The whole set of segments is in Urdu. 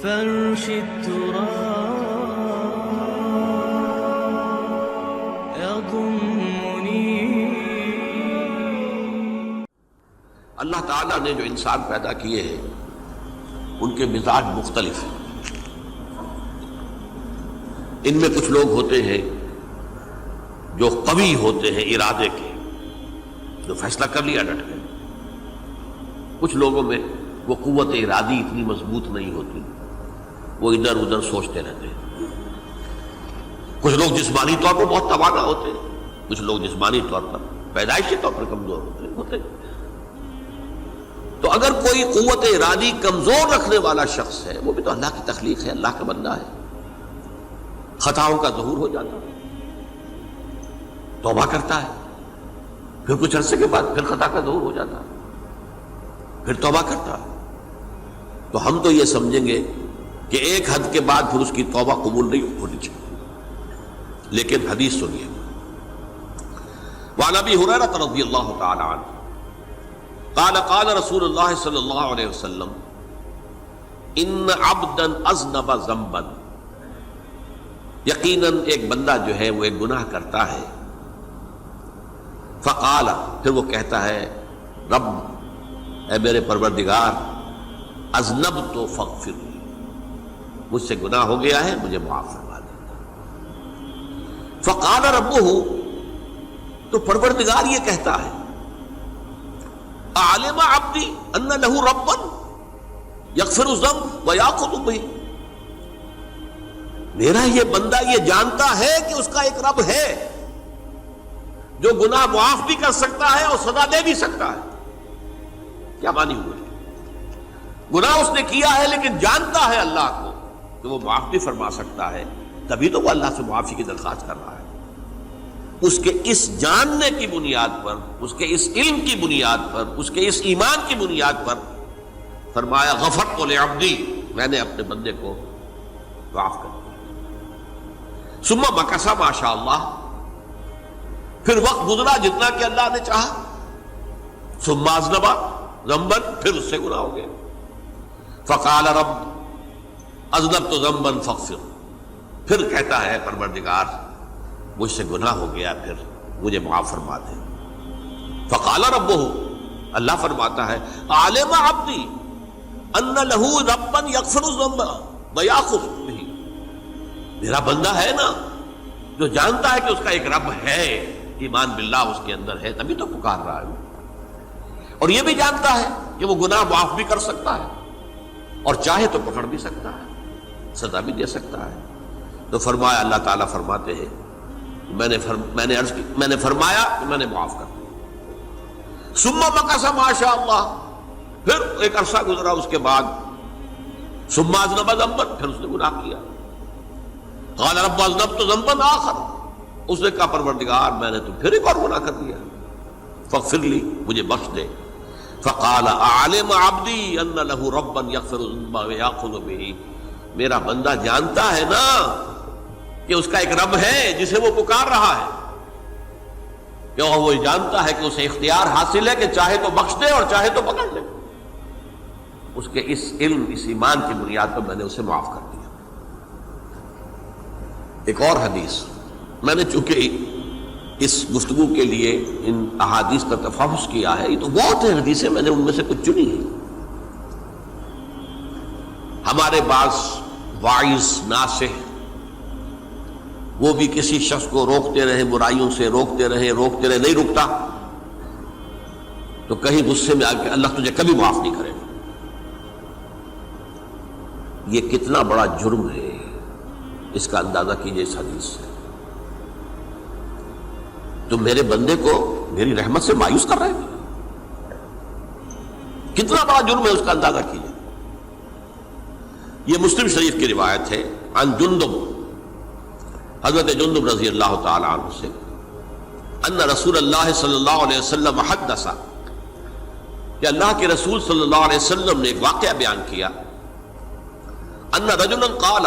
فرش التراب يضمني. اللہ تعالیٰ نے جو انسان پیدا کیے ہیں ان کے مزاج مختلف ہیں. ان میں کچھ لوگ ہوتے ہیں جو قوی ہوتے ہیں ارادے کے، جو فیصلہ کر لیا ڈٹ گئے. کچھ لوگوں میں وہ قوت ارادی اتنی مضبوط نہیں ہوتی، وہ ادھر ادھر سوچتے رہتے ہیں. کچھ لوگ جسمانی طور پر بہت توانا ہوتے ہیں، کچھ لوگ جسمانی طور پر پیدائشی طور پر کمزور ہوتے ہیں. تو اگر کوئی قوت ارادی کمزور رکھنے والا شخص ہے، وہ بھی تو اللہ کی تخلیق ہے، اللہ کا بندہ ہے، خطاؤں کا ظہور ہو جاتا ہے، توبہ کرتا ہے، پھر کچھ عرصے کے بعد پھر خطا کا ظہور ہو جاتا ہے، پھر توبہ کرتا ہے. تو ہم تو یہ سمجھیں گے کہ ایک حد کے بعد پھر اس کی توبہ قبول نہیں ہونی چاہیے. لیکن حدیث سنیے. وعن ابی ہریرہ رضی اللہ تعالی عنہ قال قال رسول اللہ صلی اللہ علیہ وسلم ان عبدا اذنب ذنبا، یقیناً ایک بندہ جو ہے وہ ایک گناہ کرتا ہے. فقال، پھر وہ کہتا ہے رب، اے میرے پروردگار، اذنبت فاغفر لی، مجھ سے گناہ ہو گیا ہے، مجھے معاف فرما دے. فقال ربہ، تو پروردگار یہ کہتا ہے اعلم عبدی ان لہ ربا یغفر الذنب ویأخذ بہ، میرا یہ بندہ یہ جانتا ہے کہ اس کا ایک رب ہے جو گناہ معاف بھی کر سکتا ہے اور سزا دے بھی سکتا ہے. کیا مانی ہوئے؟ گناہ اس نے کیا ہے لیکن جانتا ہے اللہ کو کہ وہ معاف بھی فرما سکتا ہے، تبھی تو وہ اللہ سے معافی کی درخواست کر رہا ہے. اس کے اس جاننے کی بنیاد پر، اس کے اس علم کی بنیاد پر، اس کے اس ایمان کی بنیاد پر فرمایا غفرت لعبدی، میں نے اپنے بندے کو معاف کر دیا. ثم مکث ما شاء اللہ، پھر وقت گزرا جتنا کہ اللہ نے چاہا. ثم اذنب ذنبا، پھر اس سے گناہ ہو گیا. فقال رب اذنبت ذنبا فاغفر، پھر کہتا ہے پروردگار مجھ سے گناہ ہو گیا، پھر مجھے معاف فرما دے. فقال ربہ، اللہ فرماتا ہے عالم عبدی ان لہ ربا یغفر الذنب ویأخذ بہ، میرا بندہ ہے نا جو جانتا ہے کہ اس کا ایک رب ہے، ایمان باللہ اس کے اندر ہے، تبھی تو پکار رہا ہے. اور یہ بھی جانتا ہے کہ وہ گناہ معاف بھی کر سکتا ہے اور چاہے تو پکڑ بھی سکتا ہے، سزا بھی دے سکتا ہے. تو فرمایا، اللہ تعالیٰ فرماتے ہیں میں نے فرمایا کہ میں نے معاف کر دیا. ثم مکث ما شاء اللہ، پھر ایک عرصہ گزرا اس کے بعد. ثم اذنب ذنبا، پھر اس نے گناہ کیا. قال رب اذنبت ذنبا آخر، اس نے کہا پروردگار میں نے تو پھر ایک اور گناہ کر دیا، فاغفر لی، مجھے بخش دے. فقال اعلم عبدی ان لہ ربا یغفر الذنب ویأخذ بہ، میرا بندہ جانتا ہے نا کہ اس کا ایک رب ہے جسے وہ پکار رہا ہے، کہ وہ جانتا ہے کہ اسے اختیار حاصل ہے کہ چاہے تو بخش دے اور چاہے تو پکڑ لے. اس کے اس علم، اس ایمان کی بنیاد پر میں نے اسے معاف کر دیا. ایک اور حدیث، میں نے چونکہ اس گفتگو کے لیے ان احادیث کا تفحص کیا ہے، یہ تو بہت ہیں حدیثیں، میں نے ان میں سے کچھ چنی ہیں. ہمارے بعض واعظ ناصح وہ بھی کسی شخص کو روکتے رہے، برائیوں سے روکتے رہے، نہیں رکتا تو کہیں غصے میں آ کے اللہ تجھے کبھی معاف نہیں کرے گا. یہ کتنا بڑا جرم ہے، اس کا اندازہ کیجئے اس حدیث سے. تم میرے بندے کو میری رحمت سے مایوس کر رہے ہیں، کتنا بڑا جرم ہے، اس کا اندازہ کیجئے. یہ مسلم شریف کی روایت ہے عن جندب، حضرت جندب رضی اللہ تعالی عنہ سے، ان رسول اللہ صلی اللہ علیہ وسلم حدث، کہ اللہ کے رسول صلی اللہ علیہ وسلم نے ایک واقعہ بیان کیا. ان رجلا قال،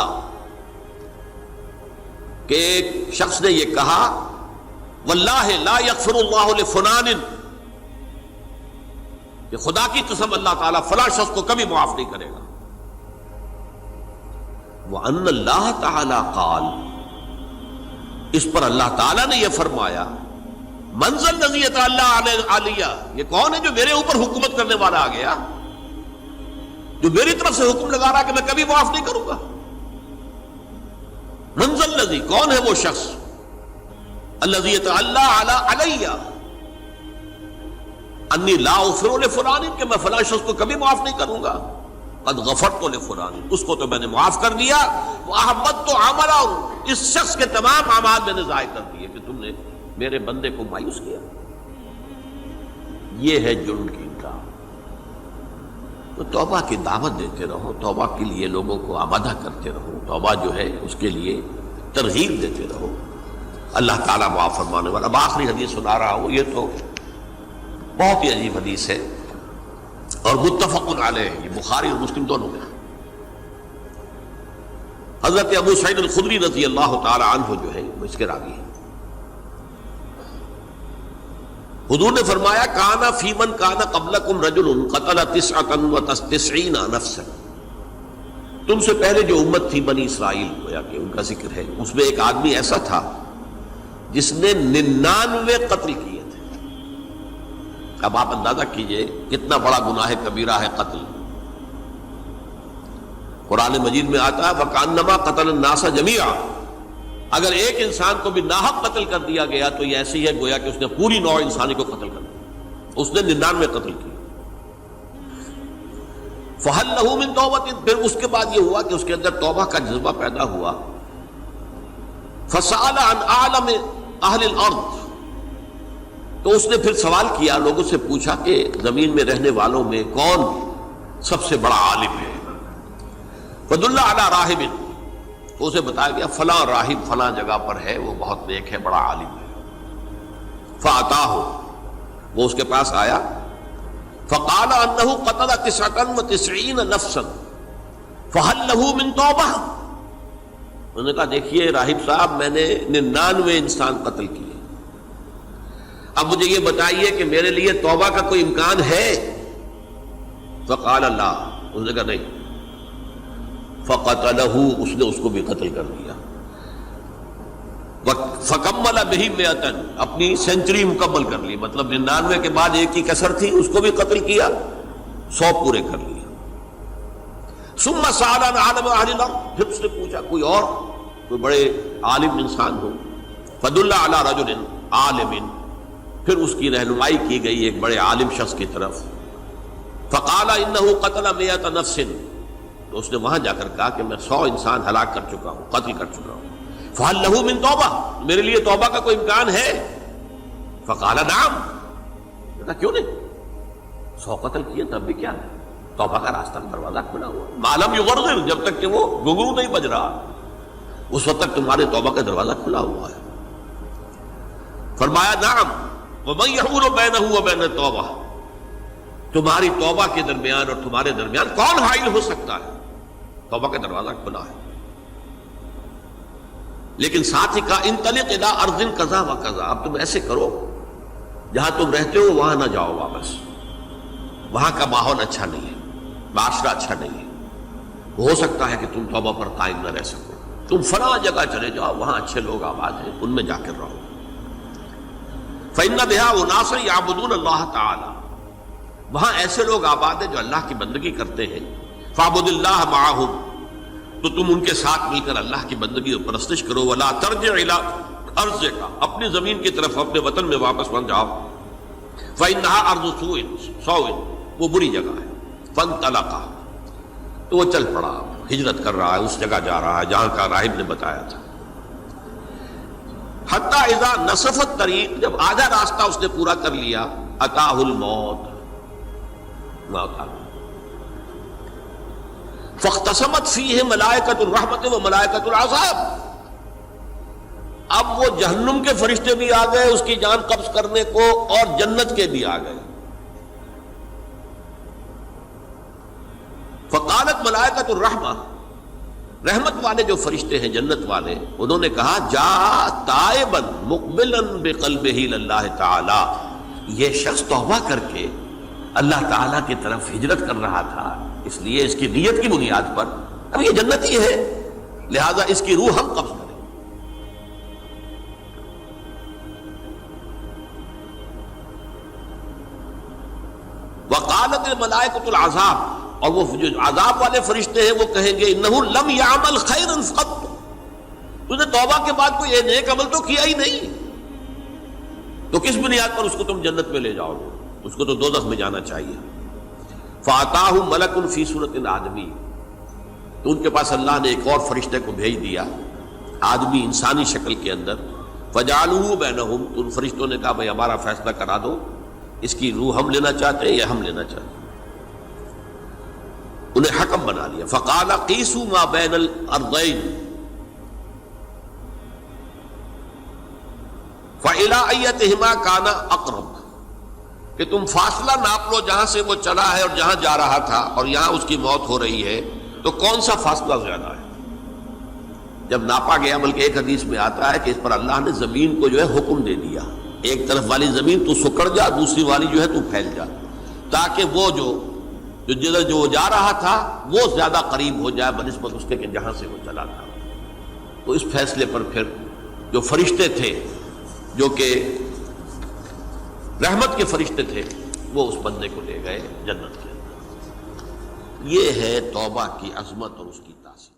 کہ ایک شخص نے یہ کہا واللہ لا یغفر اللہ لفلان، کہ خدا کی قسم اللہ تعالیٰ فلاں شخص کو کبھی معاف نہیں کرے گا. وَأَنَّ اللَّهَ تَعَالَى قَالَ، اس پر اللہ تعالیٰ نے یہ فرمایا، مَنْ ذَا الَّذِي يَتَعَلَّى عَلَيَّ، یہ کون ہے جو میرے اوپر حکومت کرنے والا آ گیا، جو میری طرف سے حکم لگا رہا کہ میں کبھی معاف نہیں کروں گا. مَنْ ذَا الَّذِي، کون ہے وہ شخص، الَّذِي يَتَعَلَّى عَلَيَّ انی لا اغفر لفلان، کہ میں فلاں شخص کو کبھی معاف نہیں کروں گا. قد غفرت لفلان، اس کو تو میں نے معاف کر دیا. واحبطت عملہ، اس شخص کے تمام اعمال میں نے ضائع کر دیے کہ تم نے میرے بندے کو مایوس کیا. یہ ہے جرم کی انکار. تو توبہ کی دعوت دیتے رہو، توبہ کے لیے لوگوں کو آمادہ کرتے رہو، توبہ جو ہے اس کے لیے ترغیب دیتے رہو. اللہ تعالیٰ معاف فرمانے والا. اب آخری حدیث سنا رہا ہوں، یہ تو بہت ہی عجیب حدیث ہے اور متفق علیہ، یہ بخاری اور مسلم دونوں میں. حضرت ابو سعید الخدری رضی اللہ تعالی عنہ جو ہے وہ اس کے راوی ہیں. حضور نے فرمایا، کانا فی من کانا قبلکم رجل قتل 99 نفسا، تم سے پہلے جو امت تھی بنی اسرائیل، گویا کہ ان کا ذکر ہے، اس میں ایک آدمی ایسا تھا جس نے 99 قتل کیے تھے. اب آپ اندازہ کیجئے کتنا بڑا گناہ کبیرہ ہے قتل. قرآن مجید میں آتا ہے وَكَأَنَّمَا قَتَلَ النَّاسَ جَمِيعًا، اگر ایک انسان کو بھی ناحق قتل کر دیا گیا تو یہ ایسی ہے گویا کہ اس نے پوری نوع انسانی کو قتل کر دیا. اس نے 99 قتل کیے. فَهَلْ لَهُ مِن تَوْبَةٍ، پھر اس کے بعد یہ ہوا کہ اس کے اندر توبہ کا جذبہ پیدا ہوا. فَسَأَلَ عَنْ أَعْلَمِ أَهْلِ الْأَرْضِ، تو اس نے پھر سوال کیا، لوگوں سے پوچھا کہ زمین میں رہنے والوں میں کون سب سے بڑا عالم ہے. فَدُلَّ عَلَى رَاهِبٍ، تو اسے بتایا گیا فلاں راہب فلاں جگہ پر ہے، وہ بہت نیک ہے، بڑا عالم ہے. فَأَتَاهُ، وہ اس کے پاس آیا. فَقَالَ أَنَّهُ قَتَلَ 99 نَفْسًا فَهَلْ لَهُ مِن تَوْبَةٍ، انہوں نے کہا دیکھیے راہب صاحب، میں نے 99 انسان قتل کیے، اب مجھے یہ بتائیے کہ میرے لیے توبہ کا کوئی امکان ہے. فقال لا، اس نے کہا نہیں. فقتلہ، اس نے اس کو بھی قتل کر دیا. فکمل بہ 100، اپنی سینچری مکمل کر لی، مطلب 99 کے بعد ایک کی کسر تھی، اس کو بھی قتل کیا، 100 پورے کر لیا. ثم سأل عن عالم اہل الارض، پھر اس نے پوچھا کوئی اور کوئی بڑے عالم انسان ہو. فدل علی رجل عالم، پھر اس کی رہنمائی کی گئی ایک بڑے عالم شخص کی طرف. فقال انه قتل 100 نفس، تو اس نے وہاں جا کر کہا کہ میں 100 انسان ہلاک کر چکا ہوں، قتل کر چکا ہوں. فهل له من توبہ، میرے لیے توبہ کا کوئی امکان ہے؟ فقال نعم، کہا کیوں نہیں، 100 قتل کیے تب بھی کیا ہے، توبہ کا راستہ دروازہ کھلا ہوا. ما لم یغرغر، جب تک کہ وہ گھنگرو نہیں بج رہا اس وقت تک تمہارے توبہ کا دروازہ کھلا ہوا ہے. فرمایا نعم، وَمَن يَحُولُ بَيْنَهُ وَبَيْنَ التَّوْبَةِ، تمہاری توبہ کے درمیان اور تمہارے درمیان کون حائل ہو سکتا ہے، توبہ کا دروازہ کھلا ہے. لیکن ساتھ ہی کہا انطلق الی ارض کذا و کذا، اب تم ایسے کرو جہاں تم رہتے ہو وہاں نہ جاؤ واپس، وہاں کا ماحول اچھا نہیں ہے، معاشرہ اچھا نہیں ہے، ہو سکتا ہے کہ تم توبہ پر قائم نہ رہ سکو، تم فلاں جگہ چلے جاؤ، وہاں اچھے لوگ آباد ہیں، ان میں جا کر رہو. فإن بها أناسا يعبدون اللہ تعالی، وہاں ایسے لوگ آباد ہیں جو اللہ کی بندگی کرتے ہیں. فاعبد اللہ معهم، تو تم ان کے ساتھ مل کر اللہ کی بندگی اور پرستش کرو. ولا ترجع الى ارضک، اپنی زمین کی طرف اپنے وطن میں واپس بن جاؤ. فإنها ارض سوء، وہ بری جگہ ہے. فانطلقا، تو وہ چل پڑا، ہجرت کر رہا ہے، اس جگہ جا رہا ہے جہاں کا راہب نے بتایا تھا. حتی اذا نصف الطریق، جب آدھا راستہ اس نے پورا کر لیا، اتاہ الموت، موت آ گئی. فاختصمت فیہ ملائکۃ الرحمت و ملائکۃ العذاب، اب وہ جہنم کے فرشتے بھی آ گئے اس کی جان قبض کرنے کو، اور جنت کے بھی آ گئے. فقالت ملائکۃ الرحمہ، رحمت والے جو فرشتے ہیں جنت والے، انہوں نے کہا جا تائبا مقبلا بقلبہ للہ تعالی، یہ شخص توبہ کر کے اللہ تعالیٰ کی طرف ہجرت کر رہا تھا، اس لیے اس کی نیت کی بنیاد پر اب یہ جنتی ہے، لہذا اس کی روح ہم قبض کریں۔ وقالت الملائکۃ العذاب، اور وہ جو عذاب والے فرشتے ہیں وہ کہیں گے انہ لم یعمل خیرا قط، تو نے توبہ کے بعد کوئی نیک عمل تو کیا ہی نہیں، تو کس بنیاد پر اس کو تم جنت میں لے جاؤ گے؟ اس کو تو دوزخ میں جانا چاہیے۔ فاتاہ ملک فی صورت آدمی، تو ان کے پاس اللہ نے ایک اور فرشتے کو بھیج دیا آدمی انسانی شکل کے اندر، فجعلوہ بینہم، تو ان فرشتوں نے کہا بھائی ہمارا فیصلہ کرا دو، اس کی روح ہم لینا چاہتے ہیں یا ہم لینا چاہتے ہیں؟ انہیں حکم بنا لیا۔ فقال قیسوا ما بین الارضین فإلی ایتہما کان اقرب، کہ تم فاصلہ ناپ لو جہاں سے وہ چلا ہے اور جہاں جا رہا تھا اور یہاں اس کی موت ہو رہی ہے، تو کون سا فاصلہ زیادہ ہے؟ جب ناپا گیا، بلکہ ایک حدیث میں آتا ہے کہ اس پر اللہ نے زمین کو جو ہے حکم دے دیا، ایک طرف والی زمین تو سکڑ جا، دوسری والی جو ہے تو پھیل جا، تاکہ وہ جو جا رہا تھا وہ زیادہ قریب ہو جائے بنسبت اس کے کہ جہاں سے وہ چلا تھا۔ تو اس فیصلے پر پھر جو فرشتے تھے جو کہ رحمت کے فرشتے تھے وہ اس بندے کو لے گئے جنت کے اندر۔ یہ ہے توبہ کی عظمت اور اس کی تاثیر۔